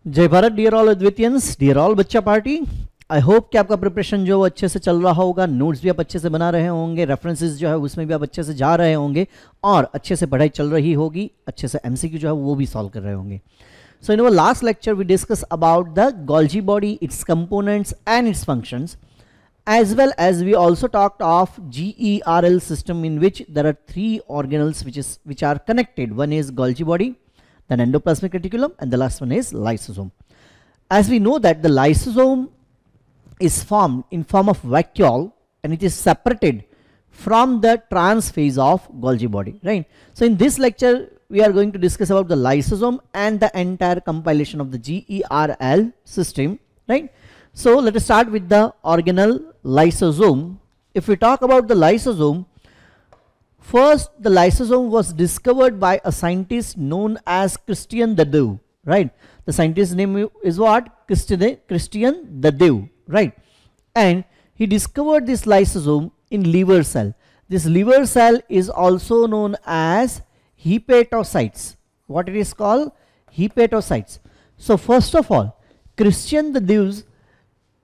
जय Bharat dear all अद्वितियंस, dear all बच्चा पार्टी। आई होप कि आपका प्रिपरेशन जो अच्छे से चल रहा होगा, नोट्स भी आप अच्छे से बना रहे होंगे, रेफरेंसेस जो है उसमें भी आप अच्छे से जा रहे होंगे और अच्छे से पढ़ाई चल रही होगी, अच्छे से एमसीक्यू जो है वो भी सॉल्व कर रहे होंगे। So in our last lecture we discussed about the Golgi body, its components and its functions, as well as we also talked of GERL system, in which there are three organelles which are connected. One is Golgi body, then endoplasmic reticulum, and the last one is lysosome. As we know that the lysosome is formed in form of vacuole and it is separated from the trans phase of Golgi body, right? So in this lecture we are going to discuss about the lysosome and the entire compilation of the GERL system, right? So let us start with the organelle lysosome. If we talk about the lysosome, first the lysosome was discovered by a scientist known as Christian Dadeu, right? The scientist's name is what? Christian Dadeu, right? And he discovered this lysosome in liver cell. This liver cell is also known as hepatocytes. What it is called? Hepatocytes. So first of all, Christian Dadeu,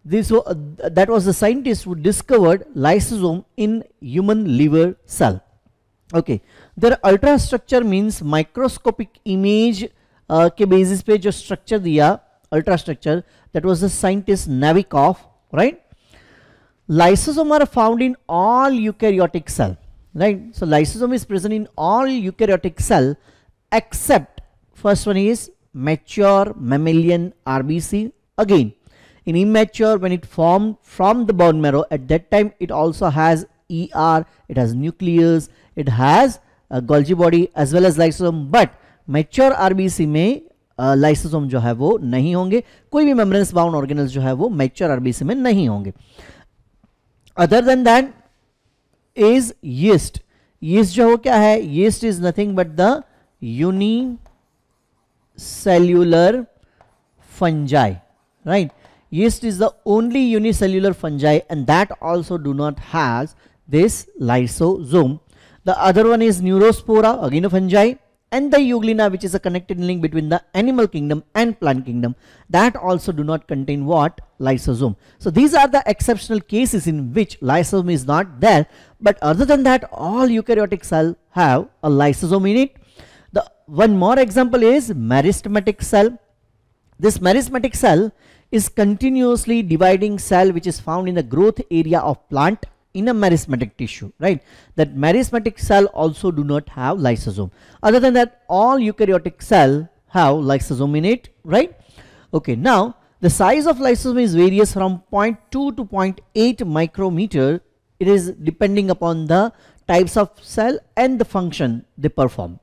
that was the scientist who discovered lysosome in human liver cell. Okay, their ultrastructure means microscopic image के basis पे जो structure दिया, ultrastructure, that was the scientist Navikov, right? Lysosome are found in all eukaryotic cell, right? So lysosome is present in all eukaryotic cell except first one is mature mammalian RBC. Again, in immature, when it formed from the bone marrow, at that time it also has ER, it has nucleus, it has a Golgi body as well as lysosome, but mature RBC में lysosome जो है वो नहीं होंगे, कोई भी membranes bound organelles जो है वो mature RBC में नहीं होंगे. Other than that is yeast. Yeast जो हो क्या है? Yeast is nothing but the unicellular fungi, right? Yeast is the only unicellular fungi and that also do not has this lysosome. The other one is Neurospora, again a fungi, and the Euglena, which is a connected link between the animal kingdom and plant kingdom, that also do not contain what? Lysosome. So these are the exceptional cases in which lysosome is not there, but other than that all eukaryotic cell have a lysosome in it. The one more example is meristematic cell. This meristematic cell is continuously dividing cell which is found in the growth area of plant in a meristematic tissue, right? That meristematic cell also do not have lysosome. Other than that, all eukaryotic cell have lysosome in it, right? Okay, now the size of lysosome is various from 0.2 to 0.8 micrometer. It is depending upon the types of cell and the function they perform.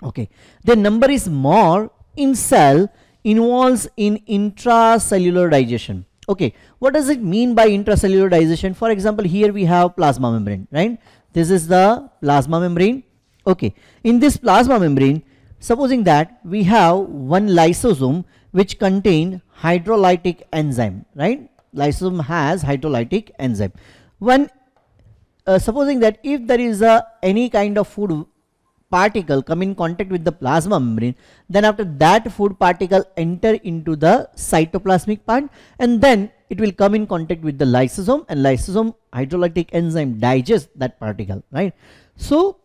Okay, the number is more in cell involves in intracellular digestion. Okay, what does it mean by intracellular digestion? For example, here we have plasma membrane, right? This is the plasma membrane. Okay, in this plasma membrane, supposing that we have one lysosome which contain hydrolytic enzyme, right? Lysosome has hydrolytic enzyme. Supposing that if there is any kind of food particle come in contact with the plasma membrane, then after that food particle enter into the cytoplasmic part and then it will come in contact with the lysosome, and lysosome hydrolytic enzyme digest that particle, right? So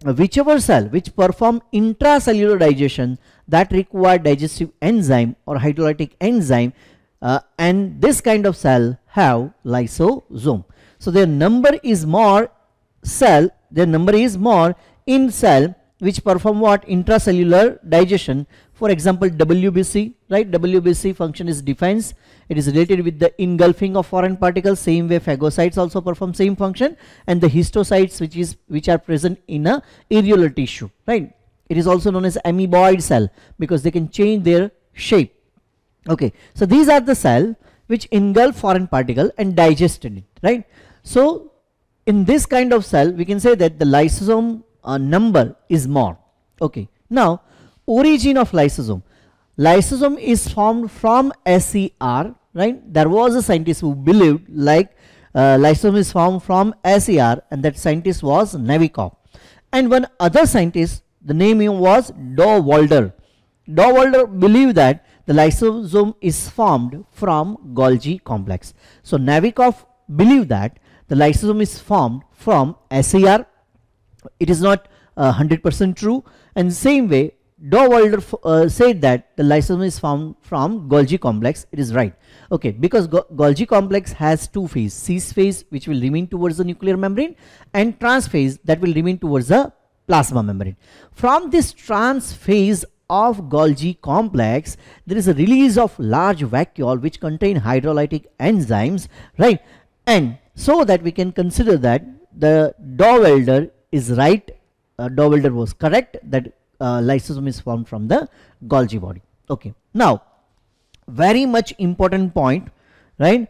whichever cell which perform intracellular digestion that require digestive enzyme or hydrolytic enzyme, and this kind of cell have lysosome. So their number is more in cell which perform what? Intracellular digestion. For example, WBC, right? WBC function is defense. It is related with the engulfing of foreign particles. Same way phagocytes also perform same function, and the histocytes which are present in a areolar tissue, right? It is also known as amoeboid cell because they can change their shape. Okay, so these are the cell which engulf foreign particle and digested it, right? So in this kind of cell we can say that the lysosome number is more. Okay, now origin of lysosome. Lysosome is formed from SER, right? There was a scientist who believed like lysosome is formed from SER, and that scientist was Navikov. And one other scientist, the name was Dowalder. Dowalder believed that the lysosome is formed from Golgi complex. So Navikov believe that the lysosome is formed from SAR. It is not 100% true, and same way Dowalder said that the lysosome is formed from Golgi complex. It is right. Okay, because Golgi complex has two phases, cis phase which will remain towards the nuclear membrane and trans phase that will remain towards the plasma membrane. From this trans phase of Golgi complex, there is a release of large vacuole which contain hydrolytic enzymes, right? And so that we can consider that the Dowalder is right, Dowalder was correct, that lysosome is formed from the Golgi body. Okay, now very much important point, right?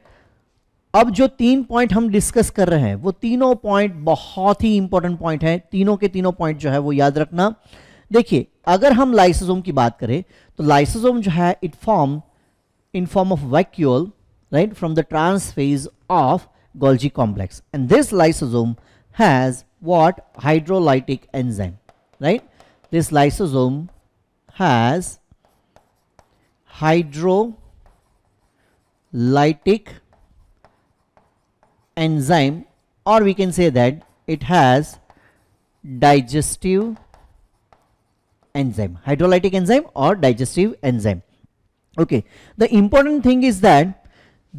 अब जो 3 point हम discuss कर रहे हैं वो तीनों point बहुत ही इंपॉर्टेंट पॉइंट हैं, तीनों के तीनों पॉइंट जो है वो याद रखना. देखिए, अगर हम लाइसोसोम की बात करें तो लाइसोसोम जो है it form in form of vacuole, right, from the trans phase of Golgi complex, and this lysosome has what, hydrolytic enzyme, right. This lysosome has hydrolytic enzyme, or we can say that it has digestive enzyme, hydrolytic enzyme or digestive enzyme. Okay, the important thing is that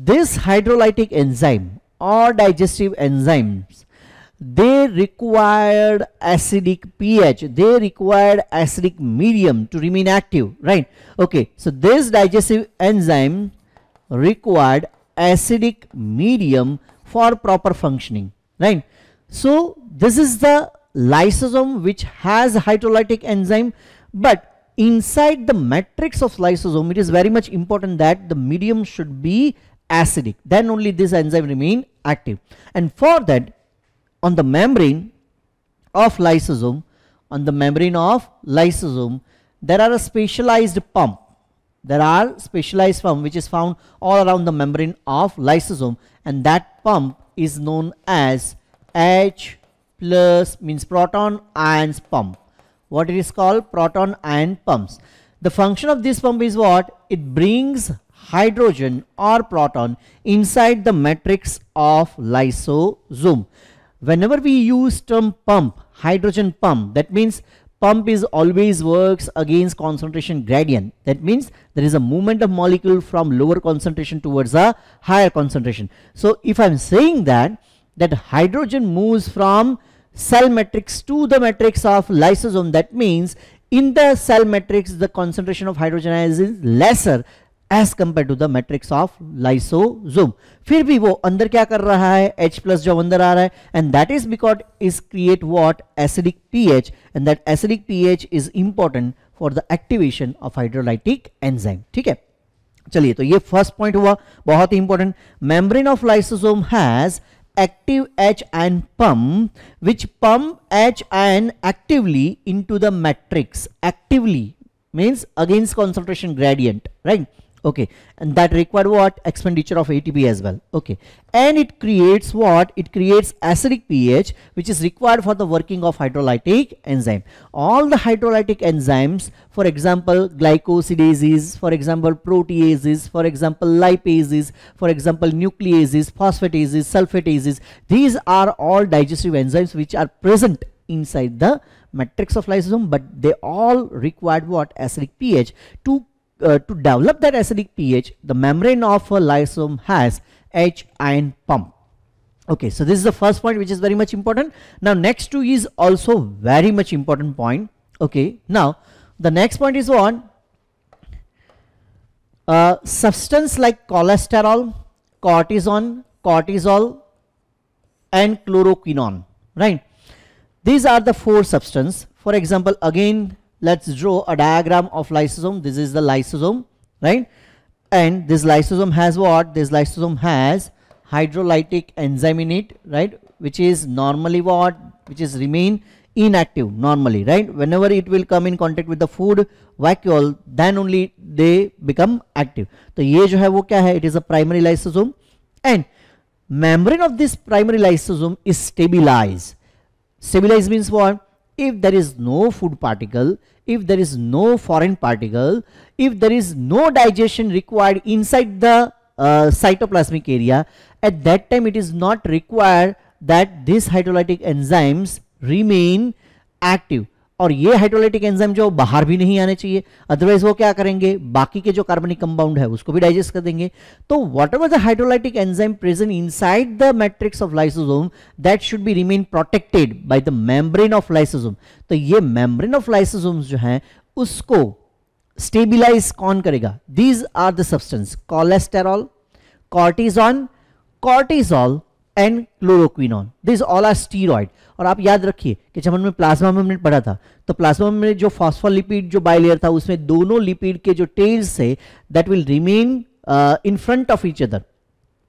this hydrolytic enzyme or digestive enzymes, they required acidic pH, they required acidic medium to remain active, right? Okay, so this digestive enzyme required acidic medium for proper functioning, right? So this is the lysosome which has hydrolytic enzyme, but inside the matrix of lysosome it is very much important that the medium should be acidic, then only this enzyme remain active. And for that, on the membrane of lysosome, there are a specialized pump. There are specialized pump which is found all around the membrane of lysosome, and that pump is known as H plus, means proton ions pump. What it is called? Proton ion pumps. The function of this pump is what? It brings hydrogen or proton inside the matrix of lysosome. Whenever we use term pump, hydrogen pump, that means pump is always works against concentration gradient. That means there is a movement of molecule from lower concentration towards a higher concentration. So if I'm saying that hydrogen moves from cell matrix to the matrix of lysosome, that means in the cell matrix the concentration of hydrogen is lesser as compared to the matrix of lysosome. फिर भी वो अंदर क्या कर रहा है, H plus जो अंदर आ रहा है, and that is because is create what, acidic pH, and that acidic pH is important for the activation of hydrolytic enzyme. ठीक है, चलिए, तो ये फर्स्ट पॉइंट हुआ, बहुत ही important. Membrane of lysosome has active H ion pump which pump H ion actively into the matrix. Actively means against concentration gradient, right? Okay, and that required what? Expenditure of ATP as well. Okay, and it creates what? It creates acidic pH which is required for the working of hydrolytic enzyme. All the hydrolytic enzymes, for example glycosidases, for example proteases, for example lipases, for example nucleases, phosphatases, sulfatases, these are all digestive enzymes which are present inside the matrix of lysosome, but they all required what? Acidic pH. To develop that acidic pH, the membrane of a lysosome has H ion pump. Okay, so this is the first point which is very much important. Now next two is also very much important point. Okay, now the next point is what? Substance like cholesterol, cortisol and chloroquinone, right? These are the four substances. For example, again let's draw a diagram of lysosome. This is the lysosome, right? And this lysosome has what? This lysosome has hydrolytic enzyme in it, right? Which is normally what? Which is remain inactive normally, right? Whenever it will come in contact with the food vacuole, then only they become active. So ये जो है वो क्या है? It is a primary lysosome, and membrane of this primary lysosome is stabilized. Stabilized means what? if there is no food particle, if there is no foreign particle, if there is no digestion required inside the cytoplasmic area, at that time it is not required that these hydrolytic enzymes remain active. और ये hydrolytic enzyme जो बाहर भी नहीं आने चाहिए, otherwise वो क्या करेंगे, बाकी के जो कार्बनिक कंपाउंड है उसको भी डाइजेस्ट कर देंगे. तो what ever the hydrolytic enzyme present inside the matrix of lysosome that should be remain protected by the membrane of lysosome. तो ये मेम्ब्रेन ऑफ लाइसोसोम्स जो है उसको स्टेबिलाइज कौन करेगा? These are the substance cholesterol, cortisone, cortisol and chloroquinone. This all are steroid. और आप याद रखिए कि जब हमने प्लाज्मा मेम्ब्रेन पढ़ा था तो प्लाज्मा मेम्ब्रेन जो फॉस्फोलिपिड जो बाइलेयर था उसमें दोनों लिपिड के जो टेल्स थे that will remain in front of each other.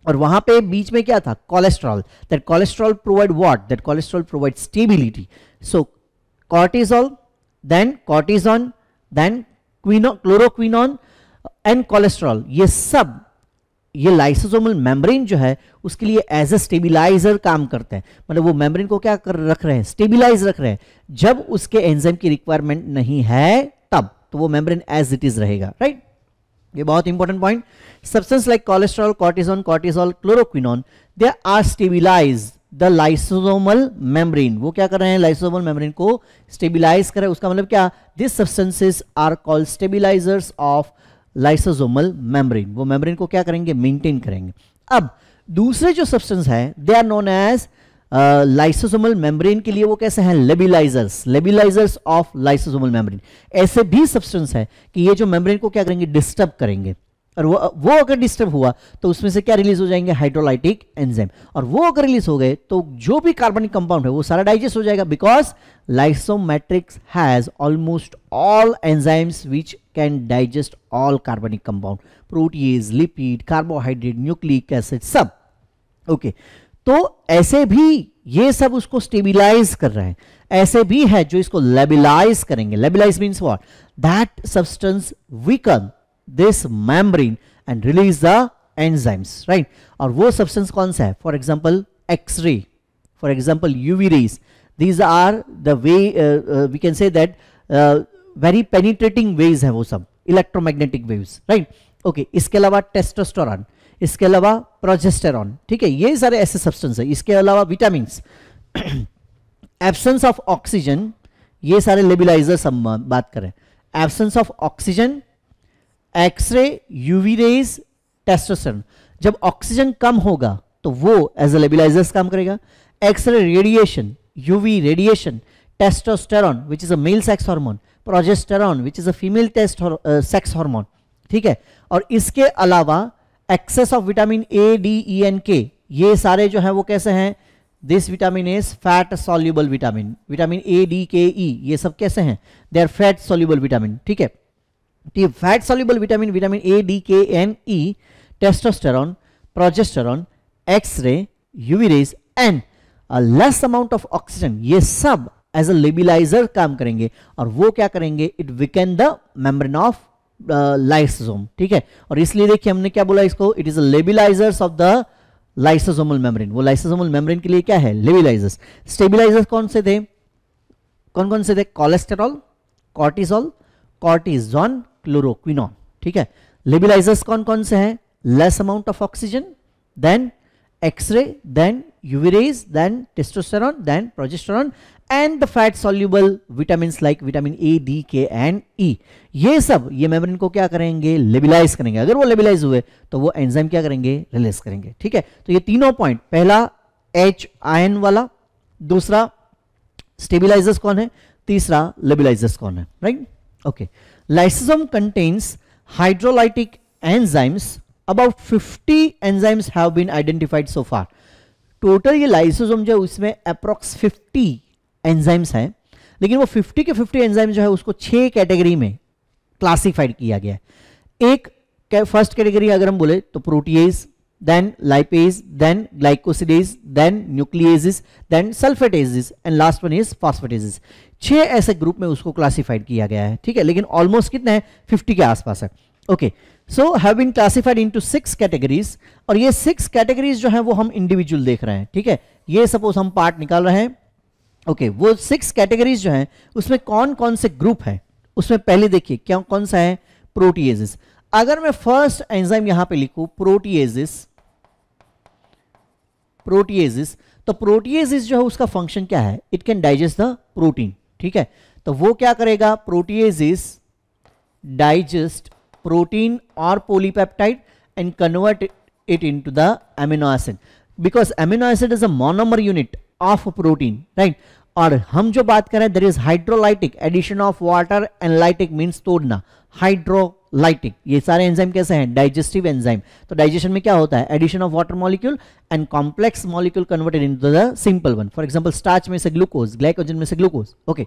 और वहां पे बीच में क्या था? Cholesterol. That cholesterol provide what? That cholesterol provide stability. So cortisol, then cortisone, then chloroquinone and cholesterol, ये सब ये लाइसोसोमल मेम्ब्रेन जो है उसके लिए एज ए स्टेबिलाइजर काम करते हैं. मतलब वो मेम्ब्रेन को क्या कर रख रहे हैं? स्टेबिलाइज रख रहे हैं. जब उसके एंजाइम की रिक्वायरमेंट नहीं है तब तो वो मेम्ब्रेन एज इट इज रहेगा. राइट, ये बहुत important point. Substance like cholesterol, cortisone, cortisol, chloroquinone, they are stabilize the lysosomal membrane. वो क्या कर रहे हैं? लाइसोसोमल मेम्ब्रेन को स्टेबिलाइज कर रहे हैं. उसका मतलब क्या? This substances are called stabilizers of lysosomal membrane. वो मेम्ब्रेन को क्या करेंगे? मेंटेन करेंगे. अब दूसरे जो सब्सटेंस है they are known as lysosomal membrane के लिए वो कैसे हैं? Labilizers, labilizers of lysosomal membrane. ऐसे भी सब्सटेंस है कि ये जो मेम्ब्रेन को क्या करेंगे? डिस्टर्ब करेंगे. और वो अगर डिस्टर्ब हुआ तो उसमें से क्या रिलीज हो जाएंगे? Hydrolytic enzyme. और वो अगर रिलीज हो गए तो जो भी कार्बनिक कंपाउंड है वो सारा डाइजेस्ट हो जाएगा. Because lysosome matrix has almost all enzymes which can digest all कार्बनिक compound, proteins, lipid, carbohydrate, nucleic acid, सब. ओके, तो ऐसे भी ये सब उसको स्टेबिलाइज कर रहे हैं. ऐसे भी है जो इसको लेबिलाइज करेंगे. Labilize means what? That substance weaken this membrane and release the enzymes, right? और वो substance कौन सा है? For example X-ray, for example UV rays. These are the way we can say that very penetrating waves है वो सब, electromagnetic waves, right? Okay, इसके अलावा टेस्टोस्टेरोन, इसके अलावा प्रोजेस्टेरॉन. ठीक है, ये सारे ऐसे सब्सटेंस है. इसके अलावा विटामिन्स, एब्सेंस ऑफ ऑक्सीजन, ये सारे लेबिलाइजर्स हम बात करें. Absence of oxygen, x-ray, UV rays, testosterone. जब ऑक्सीजन कम होगा तो वो एज ए लेबिलाइजर्स काम करेगा. X-ray radiation, UV radiation, testosterone which is a male sex hormone, progesterone which is a female sex hormone. ठीक है, और इसके अलावा excess of vitamin A, D, E and K, ये सारे जो है वो कैसे हैं? This vitamin is fat soluble vitamin. Vitamin A, D, के, ई, ये सब कैसे हैं? They are fat soluble vitamin. ठीक है, fat soluble vitamin, vitamin A, D, K and E, testosterone, progesterone, X ray, UV rays and less amount of oxygen, ये सब as a लेबिलाइजर काम करेंगे. और वो क्या करेंगे? It weaken the membrane of lysosome. ठीक है, और इसलिए देखिए हमने क्या बोला इसको? It is a labilizers of the lysosomal membrane. वो लाइसोसोमल मेम्ब्रेन के लिए क्या है? लेबिलाइजर्स. स्टेबिलाइजर्स कौन से थे? कौन कौन से थे? Cholesterol, cortisol, cortisone, chloroquinone. ठीक है, लेबिलाइजर्स कौन कौन से हैं? Less amount of oxygen, then X ray, then UV rays, then testosterone, then progesterone and the fat soluble vitamins like vitamin A, D, K and E. ये सब ये मेम्ब्रेन को क्या करेंगे? लेबिलाइज करेंगे. अगर वो लेबिलाइज हुए तो वो एंजाइम क्या करेंगे? रिलीज करेंगे. ठीक है, तो ये तीनों पॉइंट, पहला एच आयन वाला, दूसरा स्टेबिलाइजर्स कौन है, तीसरा लेबिलाइजर्स कौन है. Right, okay. Lysosome contains hydrolytic enzymes. About 50 enzymes have been identified so far. Total ये lysosome जो है उसमें approx 50 enzymes हैं, लेकिन वो 50 के 50 enzymes जो है उसको 6 कैटेगरी में क्लासिफाइड किया गया है. एक फर्स्ट कैटेगरी अगर हम बोले तो protease, then lipase, then glycosidase, then nucleases, then sulphatases and last one is phosphatases. 6 ऐसे ग्रुप में उसको क्लासिफाइड किया गया है. ठीक है, लेकिन ऑलमोस्ट कितने हैं? 50 के आसपास है. Okay, so have been classified into 6 categories. और ये 6 कैटेगरीज जो है वो हम इंडिविजुअल देख रहे हैं. ठीक है, ये सपोज हम पार्ट निकाल रहे हैं. ओके वो 6 कैटेगरीज जो हैं उसमें कौन कौन से ग्रुप है, उसमें पहले देखिए क्या कौन सा है, प्रोटीएजेस। अगर मैं फर्स्ट एंजाइम यहां पे लिखूं प्रोटीएजेस, प्रोटीएजेस, तो प्रोटीएजेस जो है उसका फंक्शन क्या है, it can digest the protein, ठीक है। तो वो क्या करेगा, प्रोटीएजेस डाइजेस्ट प्रोटीन और polypeptide and convert it into the amino acid, because amino acid is a monomer unit of protein, right. और हम जो बात कर रहे हैं that is hydrolytic, addition of water and lytic means तोड़ना, हाइड्रोलाइटिक। ये सारे एंजाइम कैसे हैं, डाइजेस्टिव एंजाइम। तो डाइजेशन में क्या होता है, addition of water molecule and complex molecule converted into the simple one. For example starch में से ग्लूकोज, ग्लाइकोजन में से ग्लूकोज, ओके।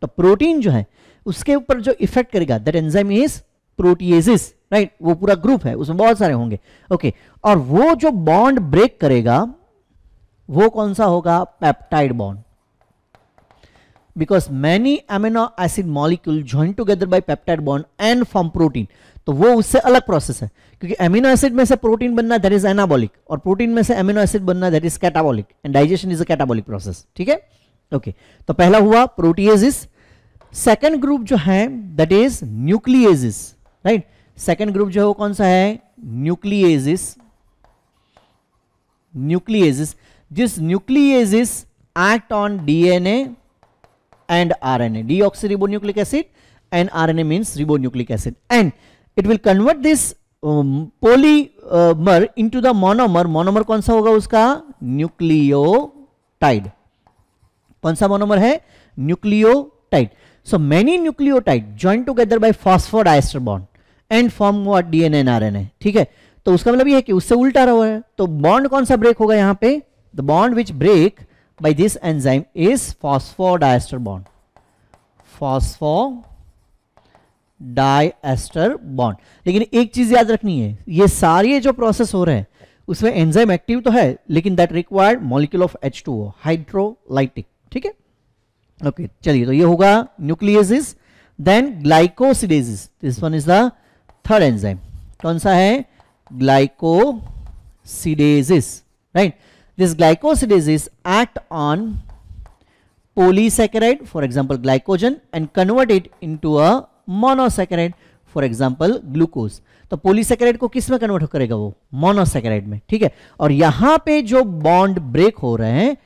तो प्रोटीन जो है उसके ऊपर जो इफेक्ट करेगा that enzyme is proteases, right. वो पूरा ग्रुप है, उसमें बहुत सारे होंगे, ओके। और वो जो बॉन्ड ब्रेक करेगा वो कौन सा होगा, peptide bond, because many amino acid molecule join together bye peptide bond and form protein. तो वो उससे अलग प्रोसेस है, क्योंकि अमीनो एसिड में से प्रोटीन बनना दैट इज एनाबॉलिक, और प्रोटीन में से अमीनो एसिड बनना that is catabolic, and digestion is a catabolic process, ठीक है, ओके। तो पहला हुआ प्रोटीएजेस। सेकंड ग्रुप जो है that is nucleases, right. Second group जो है वो कौन सा है, nucleases. Nucleases, this nucleases act on DNA and RNA, deoxyribonucleic acid, and RNA means ribonucleic acid, and it will convert this polymer into the monomer. monomer कौन सा होगा उसका, न्यूक्लियोटाइड। कौन सा मोनोमर है, nucleotide. So many nucleotide join together bye phosphodiester bond and form what, DNA and RNA, ठीक है। तो उसका मतलब ये है कि उससे उल्टा रहा है, तो बॉन्ड कौन सा ब्रेक होगा यहाँ पे, the bond which break by this enzyme is phosphodiester bond, phosphodiester bond। लेकिन एक चीज याद रखनी है, ये सारे जो प्रोसेस हो रहे हैं उसमें एंजाइम एक्टिव तो है लेकिन that required molecule of H2O, hydrolytic, ठीक है, ओके। चलिए, तो ये होगा nucleases. Then glycosidases, this one is the third enzyme. कौन सा है, glycosidases, right. This glycosidases act on polysaccharide, for example glycogen, and convert it into a monosaccharide, for example glucose। तो polysaccharide को किस में कन्वर्ट करेगा वो, मोनोसैकेराइड में, ठीक है। और यहां पे जो बॉन्ड ब्रेक हो रहे हैं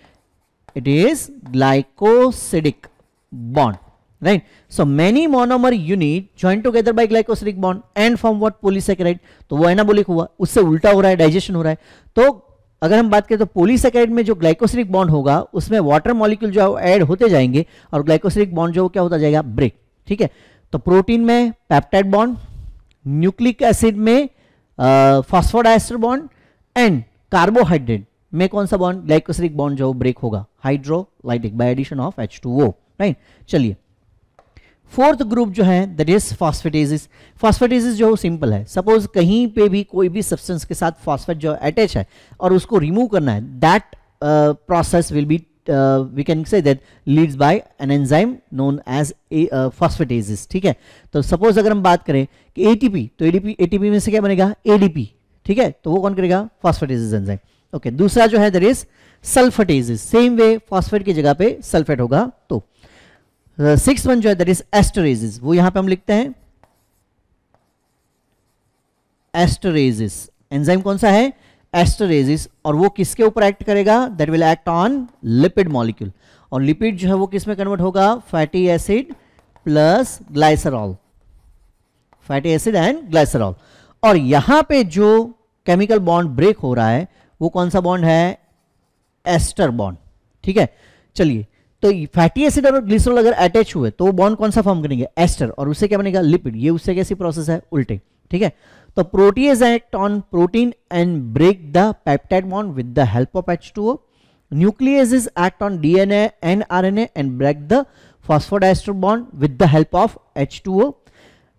it is glycosidic bond, right. So many monomer unit join together by glycosidic bond and form what, polysaccharide. तो वो एनाबॉलिक हुआ, उससे उल्टा हो रहा है, डाइजेशन हो रहा है। तो अगर हम बात करें तो पॉलीसैकेराइड में जो ग्लाइकोसिडिक बॉन्ड होगा उसमें वाटर मॉलिक्यूल जो ऐड होते जाएंगे और ग्लाइकोसिडिक बॉन्ड जो क्या होता जाएगा, ब्रेक, ठीक है। तो प्रोटीन में पेप्टाइड बॉन्ड, न्यूक्लिक एसिड में फॉस्फोडाइस्टर बॉन्ड, एंड कार्बोहाइड्रेट में कौन सा बॉन्ड, ग्लाइकोसिडिक बॉन्ड जो ब्रेक होगा, hydrolytic by addition of H2O, right. चलिए, फोर्थ ग्रुप जो है दैट इज फॉस्फेटेसिस। फॉस्फेटेसिस जो सिंपल है, सपोज कहीं पे भी कोई भी सब्सटेंस के साथ फॉस्फेट जो अटैच है और उसको रिमूव करना है, that process will be we can say that leads by an enzyme known as phosphatases, ठीक है। तो सपोज अगर हम बात करें कि एटीपी, तो एटीपी में से क्या बनेगा, एडीपी, ठीक है। तो वो कौन करेगा, फॉस्फेटेसिस एंजाइम, ओके। दूसरा जो है that is sulphatases, same way phosphate की जगह पे सल्फेट होगा। तो सिक्स वन जो है दैट इज एस्टरेसिस, वो यहां पे हम लिखते हैं एस्टरेसिस। एंजाइम कौन सा है, एस्टरेसिस, और वो किसके ऊपर एक्ट करेगा, that will act on lipid molecule. और लिपिड जो है वो किस में कन्वर्ट होगा, fatty acid plus glycerol, fatty acid and glycerol. और यहां पे जो केमिकल बॉन्ड ब्रेक हो रहा है वो कौन सा बॉन्ड है, एस्टर बॉन्ड, ठीक है। चलिए, तो फैटी एसिड और ग्लिसरॉल अगर अटैच हुए तो वो बॉन्ड कौन सा फॉर्म करेंगे, एस्टर, और उससे क्या बनेगा, लिपिड। ये उससे कैसी प्रोसेस है, उल्टे, ठीक है। तो protease act on protein and break the peptide bond with the help of H2O। Nucleases act on DNA and RNA and break the phosphodiester bond with the help of H2O।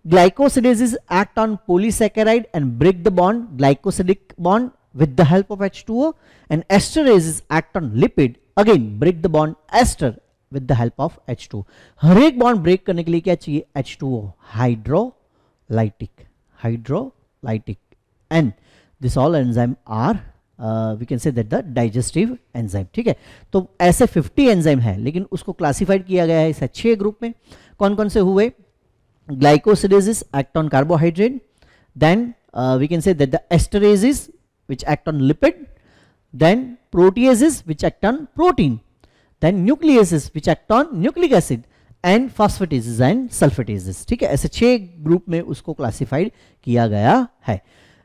Glycosidases act on polysaccharide and break the bond, glycosidic bond, with the help of H2O. And esterases act on lipid, again break the bond ester with the help of H2O. हर एक bond break करने के लिए क्या चाहिए, H2O, hydrolytic, hydrolytic, and this all enzyme are we can say that the digestive enzyme, ठीक है। तो ऐसे 50 एंजाइम है, लेकिन उसको क्लासिफाइड किया गया है इस 6 ग्रुप में। कौन कौन से हुए? Glycosidases act on carbohydrate, then we can say that the esterases which act on lipid, then proteases which act on protein, then nucleases which act on nucleic acid, and phosphatases and sulfatases, ठीक है। ऐसे 6 group में उसको classified किया गया है।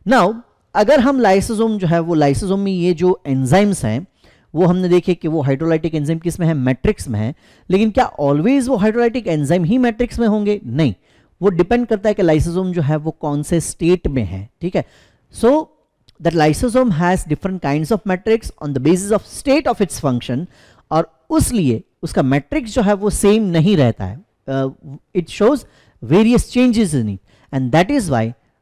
Now अगर हम लाइसोसोम जो है वो लाइसोसोम में ये जो एंजाइम्स हैं वो हमने देखे कि वो हाइड्रोलाइटिक एंजाइम किस में है? मैट्रिक्स में है। लेकिन क्या ऑलवेज वो हाइड्रोलाइटिक एंजाइम ही मैट्रिक्स में होंगे? नहीं, वो डिपेंड करता है कि लाइसोसोम जो है वो कौन से स्टेट में है, ठीक है। सो that lysosome has different kinds of matrix on the basis of state of its function, और उसलिए उसका मैट्रिक्स जो है वो सेम नहीं रहता है, it shows various changes in it, and that is why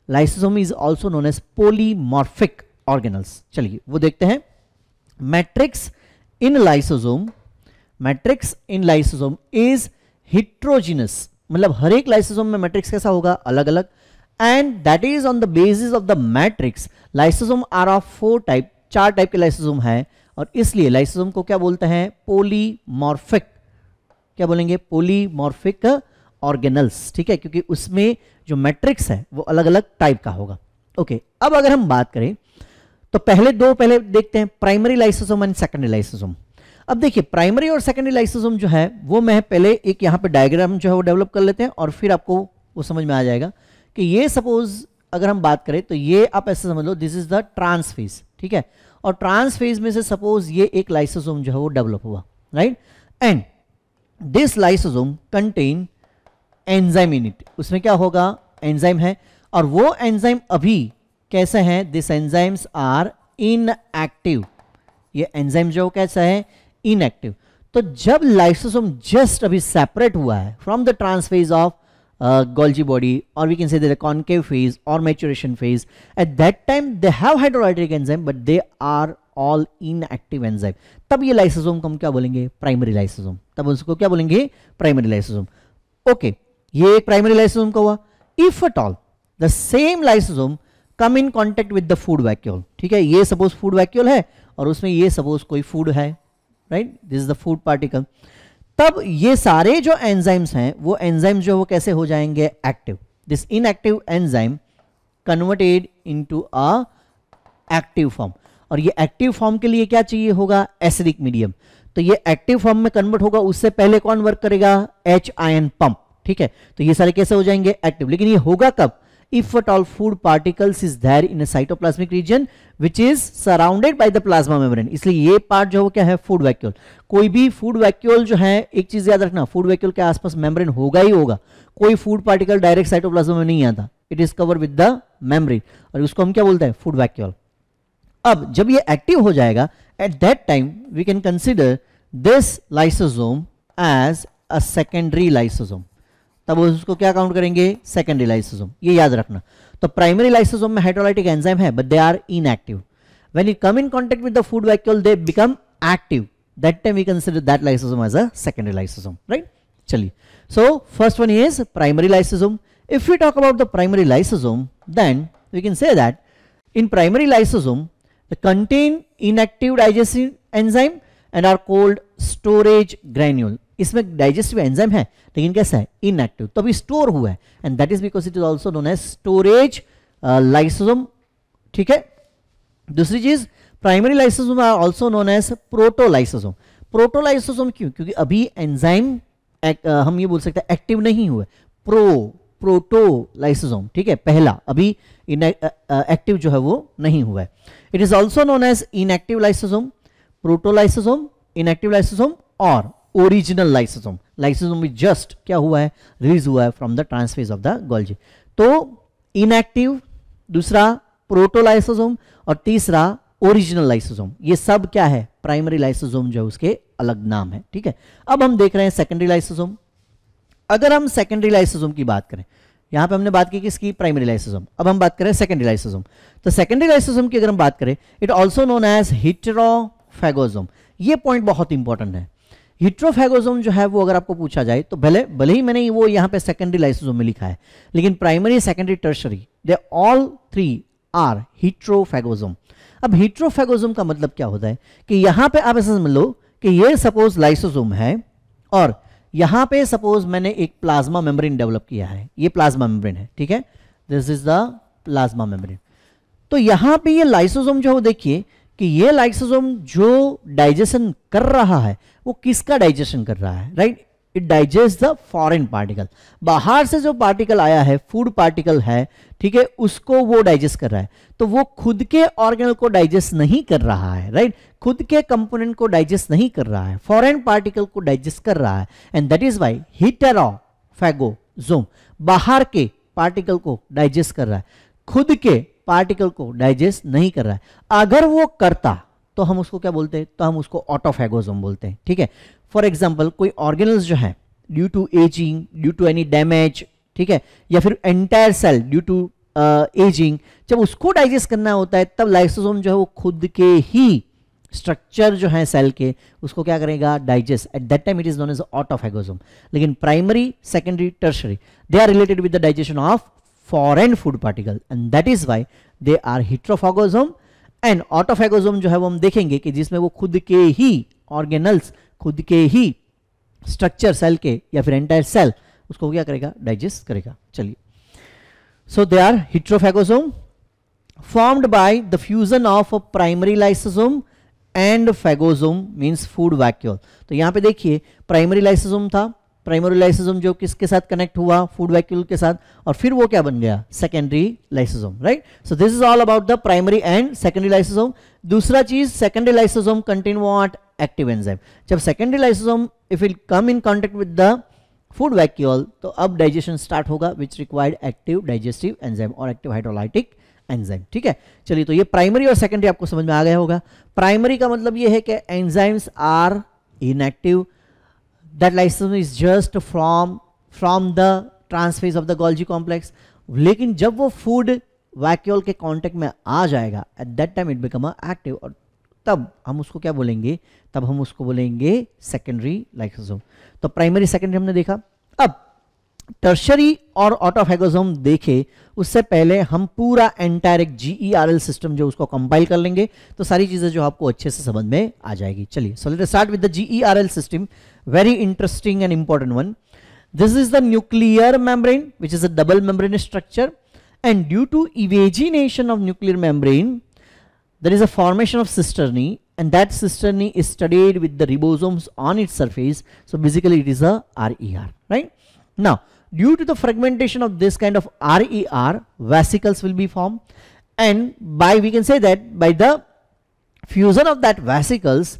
lysosome is also known as polymorphic organelles। चलिए वो देखते हैं। Matrix in lysosome is heterogeneous, मतलब हर एक लाइसोसोम में मैट्रिक्स कैसा होगा? अलग अलग। and that is on the basis of the matrix lysosome are of 4 type, 4 type के लाइसोसोम है, और इसलिए लाइसोसोम को क्या बोलते हैं? पॉलीमॉर्फिक। क्या बोलेंगे? पॉलीमॉर्फिक ऑर्गेनल्स, ठीक है, क्योंकि उसमें जो मैट्रिक्स है वो अलग अलग टाइप का होगा। ओके, अब अगर हम बात करें तो पहले देखते हैं primary lysosome and secondary lysosome. अब देखिए प्राइमरी और सेकेंडरी लाइसोसोम जो है वो मैं पहले एक यहाँ पे डायग्राम जो है वो डेवलप कर लेते हैं, और फिर आपको वो समझ में आ जाएगा कि ये सपोज अगर हम बात करें तो ये आप ऐसे समझ लो, दिस इज द ट्रांसफेज, ठीक है। और ट्रांसफेज में से सपोज ये एक लाइसोसोम जो है वो डेवलप हुआ, right, and this lysosome contain enzyme in it. उसमें क्या होगा? एंजाइम है, और वो एंजाइम अभी कैसे हैं? This enzymes are inactive. ये एंजाइम जो कैसा है? इनएक्टिव। तो जब लाइसोसोम जस्ट अभी सेपरेट हुआ है from the trans phase of Golgi body, or we can say the concave phase or maturation phase, at that time they have hydrolytic enzyme but they are all inactive enzyme। तब ये lysosome को हम क्या बोलेंगे? Primary lysosome. तब उसको क्या बोलेंगे? Primary lysosome. ओके, ये एक प्राइमरी लाइसोसोम का हुआ। If at all the same lysosome come in contact with the food vacuole, ठीक है, ये सपोज फूड वैक्यूल है और उसमें ये सपोज कोई फूड है, right, this is the food particle. तब ये सारे जो एंजाइम्स हैं वो एंजाइम जो वो कैसे हो जाएंगे? Active. This inactive enzyme converted into a active form, और ये एक्टिव फॉर्म के लिए क्या चाहिए होगा? Acidic medium. तो ये एक्टिव फॉर्म में कन्वर्ट होगा, उससे पहले कौन वर्क करेगा? H आयन पंप, ठीक है। तो ये सारे कैसे हो जाएंगे? एक्टिव। लेकिन ये होगा कब? if at all food particles is there in a cytoplasmic region which is surrounded by the plasma membrane। इसलिए ये पार्ट जो क्या है? Food vacuole. कोई भी फूड वैक्यूल जो है, एक चीज याद रखना, फूड वैक्यूल के आसपास मेम्ब्रेन होगा ही होगा। कोई फूड पार्टिकल डायरेक्ट साइटोप्लाज्मा में नहीं आता, it is cover with the membrane, और उसको हम क्या बोलते हैं? Food vacuole. अब जब ये एक्टिव हो जाएगा, at that time we can consider this lysosome as a secondary lysosome. तब उसको क्या काउंट करेंगे? Secondary lysosome. ये याद रखना। तो प्राइमरी लाइसोसोम में हाइड्रोलाइटिक एंजाइम है but they are inactive. When it come in contact with the food vacuole they become active, that time we consider that lysosome as a secondary lysosome, right. चलिए, so first one is primary lysosome. If we talk about the primary lysosome then we can say that in primary lysosome they contain inactive digestive enzyme and are called storage granule। इसमें digestive enzyme है लेकिन कैसा है? Inactive. तो अभी store हुआ है, and that is because it is also known as storage lysosome, ठीक है। दूसरी चीज, primary lysosome are also known as protolysosome. Protolysosome क्यों? क्योंकि अभी एंजाइम हम ये बोल सकते हैं एक्टिव नहीं हुआ। प्रोटोलाइसोसोम, ठीक है, पहला, अभी एक्टिव जो है वो नहीं हुआ है। It is also known as inactive lysosome, protolysosome, inactive lysosome और ओरिजिनल लाइसोसोम। लाइसोसोम भी जस्ट क्या हुआ है? रिलीज हुआ है from the trans phase of the Golgi. तो इनएक्टिव, दूसरा प्रोटोलाइसोसोम, और तीसरा ओरिजिनल लाइसोसोम। ये सब क्या है? प्राइमरी लाइसोसोम जो उसके अलग नाम है, ठीक है। अब हम देख रहे हैं सेकेंडरी लाइसोसोम। अगर हम सेकेंडरी लाइसोसोम की बात करें, यहां पे हमने बात की किसकी? Primary lysosome. अब हम बात करें सेकेंडरी लाइसोसोम। तो सेकेंडरी लाइसोसोम की अगर हम बात करें, इट ऑल्सो नोन एज हेटेरोफैगोसोम। ये पॉइंट बहुत इंपॉर्टेंट है। हेटेरोफैगोसोम जो है वो अगर आपको पूछा जाए तो भले ही मैंने वो यहां पे सेकेंडरी लाइसोसोम में लिखा है, लेकिन primary, secondary, tertiary, they all three are heterophagosome. अब हीट्रोफैगोसोम का मतलब क्या होता है कि यहां पे आप ऐसा समझ लो कि ये सपोज लाइसोसोम है और यहां पे सपोज मैंने एक प्लाज्मा मेम्ब्रेन डेवलप किया है, ये प्लाज्मा मेम्ब्रेन है, ठीक है, this is the plasma membrane. तो यहां पे ये लाइसोसोम जो देखिए कि ये लाइसोसोम जो डाइजेशन कर रहा है वो किसका डाइजेशन कर रहा है, right, it digest the foreign particle, बाहर से जो पार्टिकल आया है, फूड पार्टिकल है, ठीक है, उसको वो डाइजेस्ट कर रहा है। तो वो खुद के ऑर्गेनल को डाइजेस्ट नहीं कर रहा है, राइट, खुद के कंपोनेंट को डाइजेस्ट नहीं कर रहा है, फॉरेन पार्टिकल को डाइजेस्ट कर रहा है। एंड दैट इज व्हाई हेटेरोफैगोसोम बाहर के पार्टिकल को डाइजेस्ट कर रहा है, खुद के पार्टिकल को डाइजेस्ट नहीं कर रहा है। अगर वो करता तो हम उसको क्या बोलते हैं, तो हम उसको ऑटोफैगोसोम बोलते हैं, ठीक है। फॉर एग्जाम्पल कोई ऑर्गेनल्स जो है due to aging, due to any damage, ठीक है, या फिर entire cell due to aging, जब उसको डाइजेस्ट करना होता है तब लाइसोसोम जो है वो खुद के ही स्ट्रक्चर जो है सेल के उसको क्या करेगा, digest. At that time it is known as autophagosome. लेकिन primary, secondary, tertiary they are related with the digestion of foreign food particle and that is why they are heterophagosome. And autophagosome जो है वो हम देखेंगे कि जिसमें वो खुद के ही ऑर्गेनल्स, खुद के ही स्ट्रक्चर सेल के या फिर एंटायर सेल उसको क्या करेगा, डाइजेस्ट करेगा। चलिए, so they are heterophagosome formed by the fusion of a primary lysosome and phagosome means food vacuole। तो यहां पे देखिए प्राइमरी लाइसोसोम था, प्राइमरी लाइसोसोम जो किसके साथ कनेक्ट हुआ, फूड वैक्यूल के साथ, और फिर वो क्या बन गया, secondary lysosome, right. So this is all about the primary and secondary lysosome. दूसरा चीज, secondary lysosome contain what, active enzyme. जब secondary lysosome if it come in contact with the food vacuole तो अब डाइजेशन स्टार्ट होगा which required active digestive enzyme और active hydrolytic enzyme, ठीक है। चलिए, तो ये प्राइमरी और सेकेंडरी आपको समझ में आ गया होगा। प्राइमरी का मतलब ये है कि enzymes are inactive, that lysosome is just from the trans phase of the Golgi complex. लेकिन जब वो फूड वैक्यूल के कांटेक्ट में आ जाएगा at that time it become active, और तब हम उसको क्या बोलेंगे, तब हम उसको बोलेंगे सेकेंडरी लाइसोसोम। तो प्राइमरी, सेकेंडरी हमने देखा। अब टर्शरी और ऑटोफैगोसोम देखे उससे पहले हम पूरा एंटायर एक GERL सिस्टम जो उसको कंपाइल कर लेंगे तो सारी चीजें जो आपको अच्छे से समझ में आ जाएगी। चलिए, so let's start with the GERL system, very interesting and important one. This is the nuclear membrane which is a double membrane structure and due to evagination of nuclear membrane there is a formation of cisternae and that cisternae is studied with the ribosomes on its surface. So basically it is a RER, right? Now due to the fragmentation of this kind of RER, vesicles will be formed, and by we can say that by the fusion of that vesicles,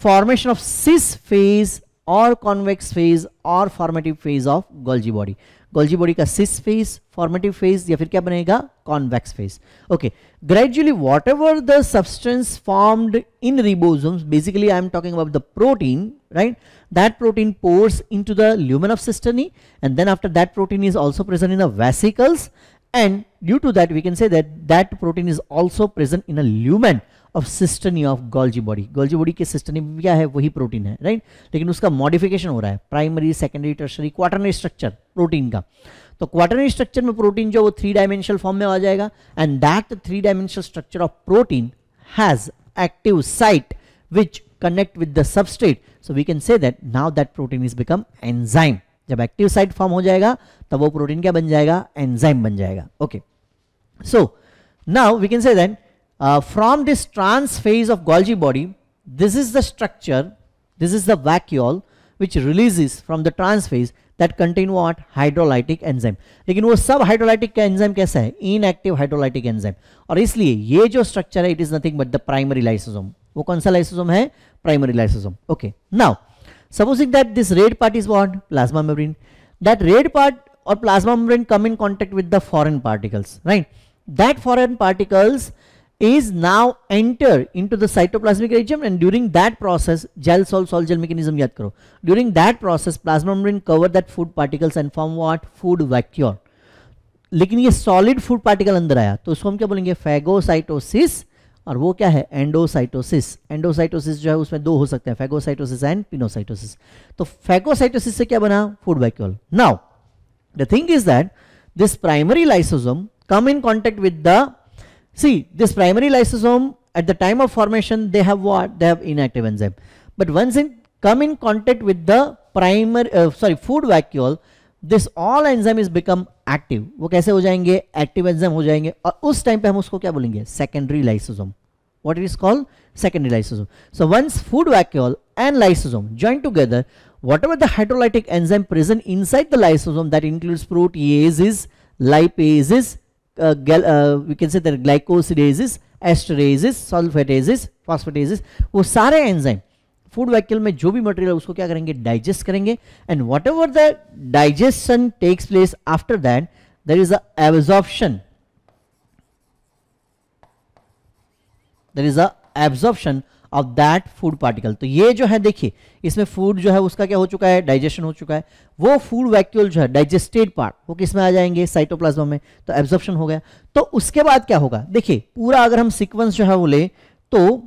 formation of cis phase or convex phase or formative phase of Golgi body। Golgi body का cis phase, formative phase या फिर क्या बनेगा, convex phase. Okay, gradually whatever the substance formed in ribosomes, basically I am talking about the protein, right, that protein pours into the lumen of cisternae and then after that protein is also present in the vesicles, and due to that we can say that that protein is also present in a lumen of cisternae of Golgi body। Golgi body के cisternae में क्या है, वही protein है, right, लेकिन उसका modification हो रहा है primary, secondary, tertiary, quaternary structure protein का। तो क्वाटरनरी स्ट्रक्चर में प्रोटीन जो वो 3 डायमेंशनल फॉर्म में आ जाएगा and that 3 dimensional structure of protein has active site which connect with the substrate, so we can say that now that protein is become enzyme। जब active site form हो जाएगा तब वो protein क्या बन जाएगा, एंजाइम बन जाएगा। Okay, so now we can say that from this trans phase of Golgi body, this is the structure, this is the vacuole which releases from the trans phase that contain what, hydrolytic enzyme. लेकिन वो सब hydrolytic का enzyme कैसा है, inactive hydrolytic enzyme, और इसलिए ये जो स्ट्रक्चर है it is nothing but the primary lysosome. वो कौन सा लाइसोसोम है, primary lysosome. Okay, now supposing that this red part is what, plasma membrane, that red part और plasma membrane come in contact with the foreign particles, right, that foreign particles is now enter into the cytoplasmic region and during that process gel sol gel mechanism याद करो, during that process plasma membrane cover that food particles and form what, food vacuole। लेकिन ये solid food particle अंदर आया तो उसको हम क्या बोलेंगे, फेगोसाइटोसिस, और वो क्या है, एंडोसाइटोसिस। एंडोसाइटोसिस जो है उसमें 2 हो सकते हैं, फेगोसाइटोसिस एंड पिनोसाइटोसिस। तो फेगोसाइटोसिस से क्या बना, food vacuole. Now the thing is that this primary lysosome come in contact with the See, this primary lysosome at the time of formation, they have what? They have inactive enzyme. But once it come in contact with the food vacuole, this all enzyme is become active. वो कैसे हो जाएंगे? Active enzyme हो जाएंगे, और उस time पे हम उसको क्या बोलेंगे? Secondary lysosome. What it is called? Secondary lysosome. So once food vacuole and lysosome join together, whatever the hydrolytic enzyme present inside the lysosome, that includes proteases, lipases, we can say that glycosidases, esterases, sulfatases, phosphatases, वो सारे enzyme food vacuole में जो भी material उसको क्या करेंगे? Digest करेंगे. And whatever the digestion takes place after that, there is a absorption. There is a absorption of that food particle. तो ये जो है देखिए, इसमें फूड जो है उसका क्या हो चुका है? डाइजेशन हो चुका है. वो फूड वैक्यूल जो है डाइजेस्टेड पार्ट, वो किस में आ जाएंगे? साइटोप्लाज्म में. तो एब्जॉर्प्शन हो गया. तो उसके बाद क्या होगा? देखिए पूरा अगर हम सीक्वेंस जो है वो ले, तो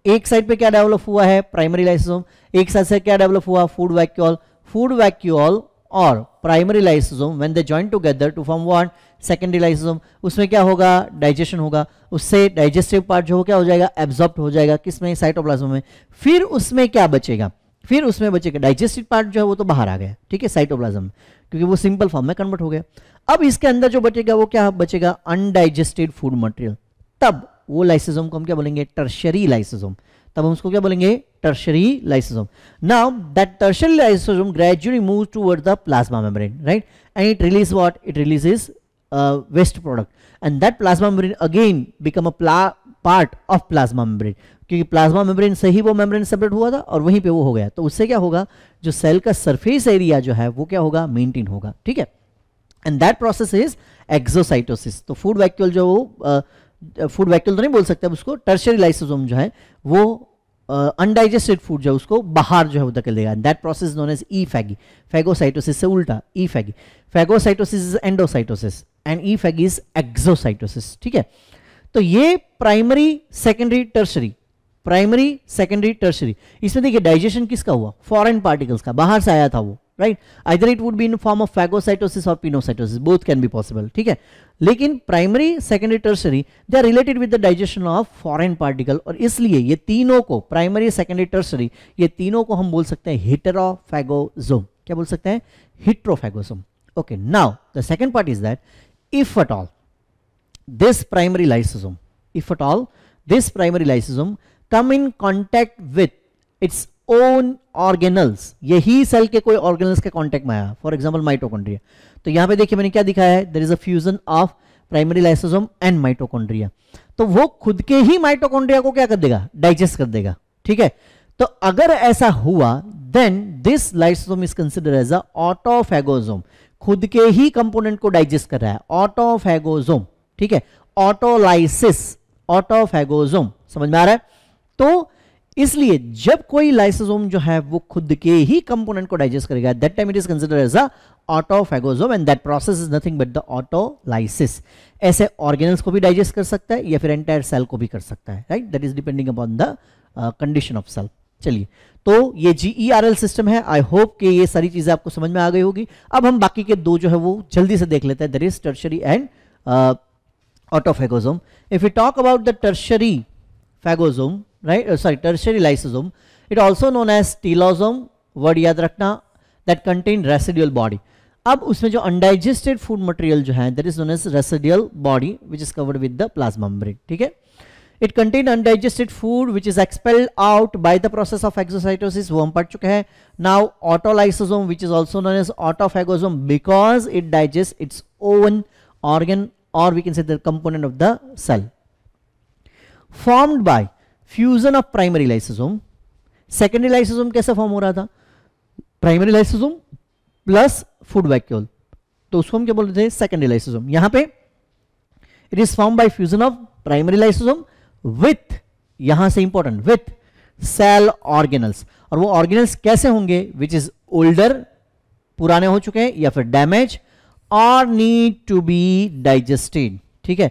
एक साइड पे क्या डेवलप हुआ है? Primary lysosome. एक साइड से क्या डेवलप हुआ? Food vacuole. फूड वैक्यूल और primary lysosome when they join together to form what? Secondary lysosome. उसमें क्या होगा? डाइजेशन होगा. उससे डाइजेस्टिव पार्ट जो क्या हो जाएगा? एब्जॉर्ब हो जाएगा. किसमें? साइटोप्लाज्म में. फिर उसमें क्या बचेगा? फिर उसमें बचेगा डाइजेस्टिव पार्ट जो है वो तो बाहर आ गया, ठीक है, साइटोप्लाज्म में, क्योंकि वो सिंपल फॉर्म में कन्वर्ट हो गया. अब इसके अंदर जो बचेगा वो क्या बचेगा? Undigested food material. तब वो लाइसोसोम को हम क्या बोलेंगे? Tertiary lysosome. तब हम उसको क्या बोलेंगे? Tertiary lysosome. Now that tertiary lysosome gradually move toward the plasma membrane, right, and it release what? It releases waste product, and that plasma membrane again become a part of plasma membrane, क्योंकि plasma membrane से ही वो membrane separate हुआ था और वहीं पे वो हो गया. तो उससे क्या होगा? जो सेल का सरफेस एरिया जो है वो क्या होगा? मेंटेन होगा, ठीक है. And that process is exocytosis. तो फूड वैक्यूल जो फूड वैक्यूल तो नहीं बोल सकते, अब उसको टर्शियरी लाइसोसोम जो है वो अनडाइजेस्टेड फूड जो है उसको बाहर जो है वो धकेल देगा. That process known as ephagy. Phagocytosis से उल्टा ephagy. Phagocytosis is endocytosis and ephagy is exocytosis, ठीक है. तो ये primary, secondary, tertiary, primary, secondary, tertiary. इसमें देखिए डाइजेशन किसका हुआ? फॉरेन पार्टिकल्स का, बाहर से आया था वो, right. Either it would be in form of phagocytosis और pinocytosis, both can be possible, ठीक है. लेकिन primary, secondary, tertiary they are related with the digestion of foreign particle, और इसलिए ये तीनों को, प्राइमरी, सेकेंडरी, टर्शरी, ये तीनों को हम बोल सकते हैं हेटेरोफैगोसोम. क्या बोल सकते हैं? हेटेरोफैगोसोम. Okay, now the second part is that if at all this primary lysosome come in contact with its own organelles, यही सेल के कोई ऑर्गेनल्स के कांटेक्ट में आया, फॉर एग्जांपल माइटोकॉन्ड्रिया. तो यहां पे देखिए मैंने क्या दिखाया है? There is a fusion of primary lysosome and mitochondria. तो वो खुद के ही माइटोकॉन्ड्रिया को क्या कर देगा? डाइजेस्ट कर देगा, ठीक है. तो अगर ऐसा हुआ then this lysosome is considered as a autophagosome. खुद के ही कंपोनेंट को डाइजेस्ट कर रहा है, ऑटोफैगोसोम, ठीक है. ऑटोलाइसिस, ऑटोफैगोसोम, समझ में आ रहा है? तो इसलिए जब कोई लाइसोसोम जो है वो खुद के ही कंपोनेंट को डाइजेस्ट करेगा, that time it is considered as a autophagosome, and that process is nothing but the autolysis. ऐसे ऑर्गेनल्स को भी डाइजेस्ट कर सकता है या फिर एंटायर सेल को भी कर सकता है, right. That is depending upon the condition of cell. चलिए, तो ये GERL सिस्टम है. आई होप कि ये सारी चीजें आपको समझ में आ गई होगी. अब हम बाकी के दो जो है वो जल्दी से देख लेते हैं. That is tertiary and autophagosome. If you talk about the tertiary phagosome, right, sorry, tertiary lysosome, it also known as telosome, word याद रखना, दैट कंटेन रेसिडुअल बॉडी. अब उसमें जो अनडाइजेस्टेड फूड मटेरियल जो है that is known as residual body which is covered with the plasma membrane, ठीक है. It contains undigested food which is expelled out by the process of exocytosis, वो हम पढ़ चुके हैं. Now autolysosome which is also known as autophagosome because it digests its own organ, or we can say the component of the cell. Formed by fusion of primary lysosome. Secondary lysosome कैसे form हो रहा था? Primary lysosome plus food vacuole, तो उसको हम क्या बोल रहे थे? Secondary lysosome. यहाँ पे it is formed by fusion of primary lysosome with, यहां से इंपॉर्टेंट, with cell organelles. और वो ऑर्गेनल्स कैसे होंगे? विच इज ओल्डर, पुराने हो चुके हैं, या फिर डैमेज, और नीड टू बी डाइजेस्टेड, ठीक है.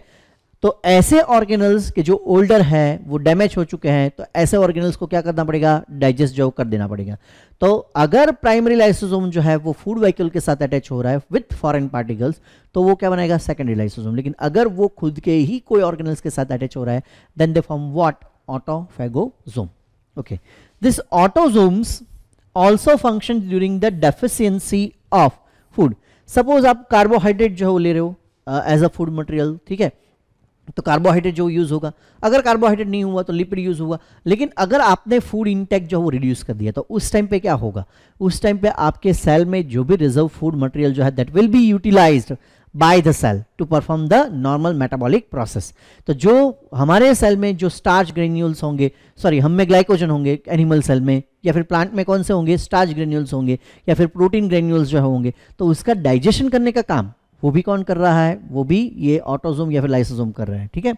तो ऐसे ऑर्गेनल्स के जो ओल्डर है वो डैमेज हो चुके हैं, तो ऐसे ऑर्गेनल्स को क्या करना पड़ेगा, डाइजेस्ट जो कर देना पड़ेगा। तो अगर प्राइमरी लाइसोसोम जो है वो फूड व्हीकल के साथ अटैच हो रहा है विथ फॉरेन पार्टिकल्स, तो वो क्या बनाएगा, सेकेंडरी लाइसोसोम। लेकिन अगर वो खुद के ही कोई ऑर्गेनल्स के साथ अटैच हो रहा है, then they form what, autophagosome. Okay, this autosomes also function during the deficiency of food. Suppose आप कार्बोहाइड्रेट जो है वो ले रहे हो एज अ फूड मटेरियल, ठीक है, तो कार्बोहाइड्रेट जो यूज होगा, अगर कार्बोहाइड्रेट नहीं हुआ तो लिपिड यूज हुआ। लेकिन अगर आपने फूड इंटेक जो है वो रिड्यूस कर दिया, तो उस टाइम पे क्या होगा, उस टाइम पे आपके सेल में जो भी रिजर्व फूड मटेरियल जो है that will be utilized by the cell to perform the normal metabolic process. तो जो हमारे सेल में जो स्टार्च ग्रेन्यूल्स होंगे, सॉरी हम में ग्लाइकोजन होंगे एनिमल सेल में, या फिर प्लांट में कौन से होंगे, स्टार्च ग्रेन्यूल्स होंगे, या फिर प्रोटीन ग्रेन्यूल्स जो होंगे, तो उसका डाइजेशन करने का काम वो भी कौन कर रहा है, वो भी ये ऑटोसोम या फिर लाइसोसोम कर रहा है, ठीक है।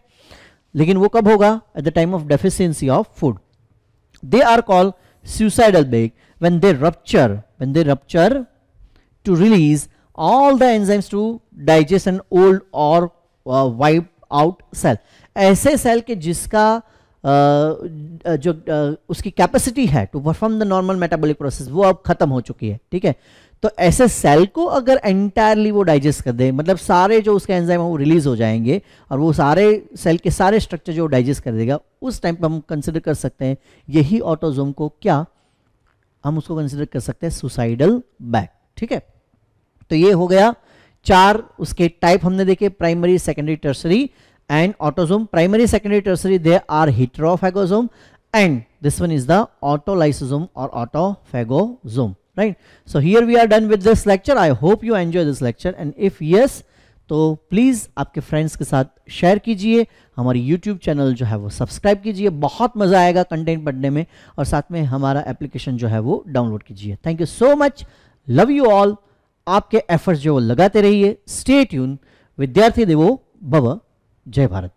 लेकिन वो कब होगा, at the time of deficiency of food. They are called suicidal bake when they rupture to release all the enzymes to digest an old or wipe out cell। ऐसे सेल के जिसका जो उसकी कैपेसिटी है to perform the normal metabolic process वो अब खत्म हो चुकी है, ठीक है। तो ऐसे सेल को अगर एंटायरली वो डाइजेस्ट कर दे, मतलब सारे जो उसके एंजाइम है वो रिलीज हो जाएंगे और वो सारे सेल के सारे स्ट्रक्चर जो डाइजेस्ट कर देगा, उस टाइम पर हम कंसिडर कर सकते हैं यही ऑटोसोम को, क्या हम उसको कंसिडर कर सकते हैं, सुसाइडल बैक, ठीक है। तो ये हो गया 4 उसके टाइप हमने देखे, primary, secondary, tertiary and autosome. Primary, secondary, tertiary they are heterophagosome and this one is the autolysosome or autophagosome, right? So here we are done with this lecture. I hope you enjoy this lecture and if yes तो please आपके friends के साथ share कीजिए, हमारी YouTube channel जो है वो subscribe कीजिए, बहुत मज़ा आएगा कंटेंट पढ़ने में, और साथ में हमारा एप्लीकेशन जो है वो डाउनलोड कीजिए। Thank you so much, love you all. आपके एफर्ट्स जो लगाते रहिए, स्टे ट्यून। विद्यार्थी देवो भव, जय भारत।